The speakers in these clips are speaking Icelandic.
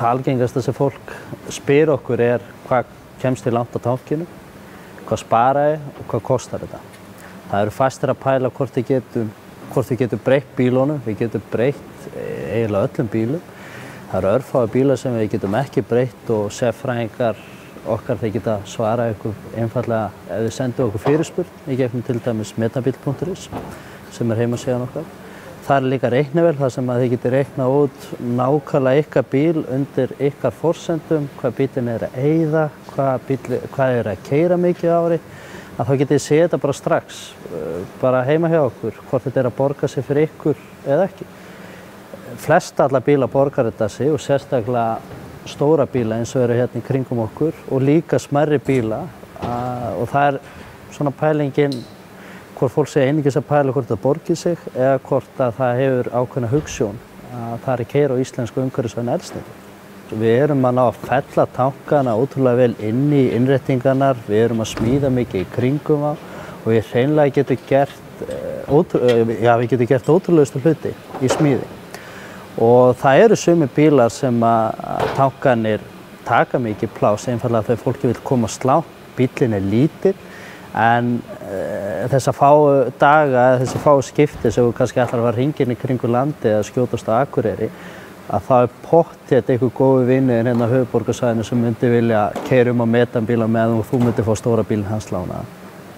Það algengasta sem fólk spyr okkur hvað kemst þér langt á tankinu, hvað spara ég og hvað kostar þetta. Það eru fæstir að pæla hvort við getum breytt bílunum, við getum breytt eiginlega öllum bílum. Það eru örfáir bílar sem við getum ekki breytt og sérfræðingar okkar þeir geta svarað ykkur einfaldlega ef þið sendu okkur fyrirspurn í gegnum til dæmis metabíl.is sem heimasíðan okkar. Það er líka reiknivél þar sem þið getið reiknað út nákvæmlega ykkar bíl undir ykkar forsendum, hvað bílinn að eyða, hvað að keyra mikið á ári. Þá getið þið séð þetta bara strax, bara heima hjá okkur, hvort þetta að borga sig fyrir ykkur eða ekki. Flest alla bíla borgar þetta sig og sérstaklega stóra bíla eins og eru hérna í kringum okkur og líka smærri bíla og það svona pælingin hvort fólk sé einungis að pæla hvort það borgir sig eða hvort að það hefur ákveðna hugsjón að það að keyra á íslensku umhverfisvænu eldsneyti. Við erum að ná að fella tankana ótrúlega vel inn í innréttingarnar, við erum að smíða mikið í kringum á og við hreinlega getum gert ótrúlegustu hluti í smíði. Og það eru sumir bílar sem að tankarnir taka mikið pláss einfaldlega þegar fólki vill komast langt, bíllinn lítill en þessa fáu daga eða þessi fáu skipti sem þú kannski ætlar að fara hringinn í kringu landi eða skjótast á Akureyri að það pottþétt einhver góður vinur hérna á höfuðborgarsvæðinu sem myndi vilja keyra á metanbíla meðan þú myndir fá stóra bílinn hans lánaða.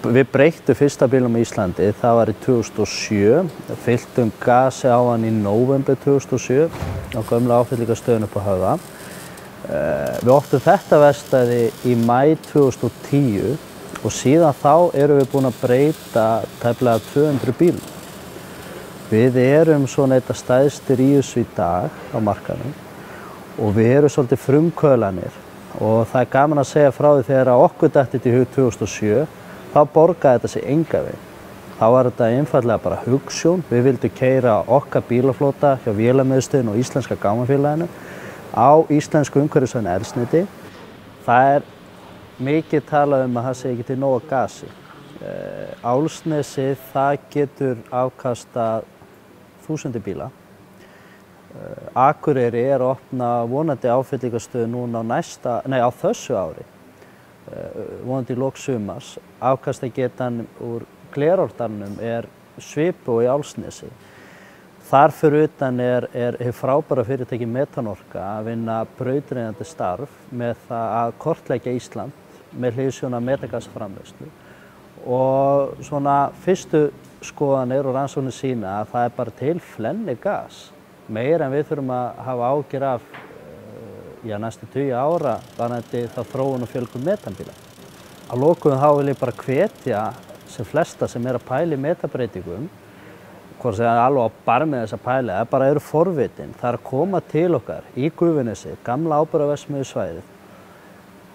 Við breyttum fyrsta bílnum í Íslandi, það var í 2007, fylltum gasi á hann í nóvember 2007 á gömlu áfyllingarstöðinni upp á Höfða. Við óttum þetta verkstæði í maí 2010 og síðan þá erum við búin að breyta tæplega 200 bílum. Við erum svona eitthvað stærstir í þessu í dag á markaðnum og við erum svolítið frumkvöðlanir og það gaman að segja frá því þegar okkur datt þetta í hug 2007 þá borgaði þetta sig engan veginn. Þá var þetta einfaldlega bara hugsjón. Við vildum keyra okkar bílaflota hjá Vélamiðstöðinni og Íslenska gámafélaginu á íslensku umhverfisvænu eldsneyti. Það mikið talað að það sé ekki til nóg af gasi. Álfsnesið, það getur afkastað 1000 bíla. Akureyri að opna vonandi áfyllingarstöð núna á þessu ári. Vonandi í lok sumars. Afkastagetan úr Glerárdalnum svipuð og í Álfsnesi. Þar fyrir utan hið frábæra fyrirtæki Metanorka að vinna brautryðjandi starf með það að kortleggja Ísland með hliðsjón af metagasframleiðslu. Og svona fyrstu skoðanir og rannsóknir sýna að það bara til flenni gas. Meira en við þurfum að hafa áhyggjur af næstu 20 ára varðandi þá þróun og fjölgun metanbíla. Að lokum þá vil ég bara hvetja sem flesta sem að pæla í metabreytingum, hvort sem alveg á barmi þess að pæla, það bara eru forvitin. Það að koma til okkar í Gufunesi, gamla áburðarverksmiðjusvæðið,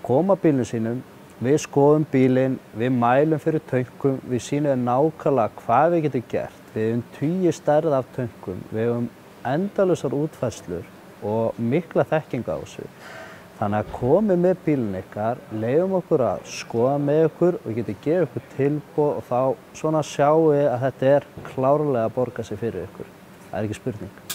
koma bílnum sínum, við skoðum bílinn, við mælum fyrir tönkum, við sýnum nákvæmlega hvað við getum gert. Við höfum 10 stærð af tönkum, við höfum endalausar útfærslur og mikla þekkingu á þessu. Þannig að komið með bílinn ykkar, leyfum okkur að skoða með ykkur og getum gefið ykkur tilboð og þá svona sjáum við að þetta klárlega að borga sig fyrir ykkur. Það ekki spurning.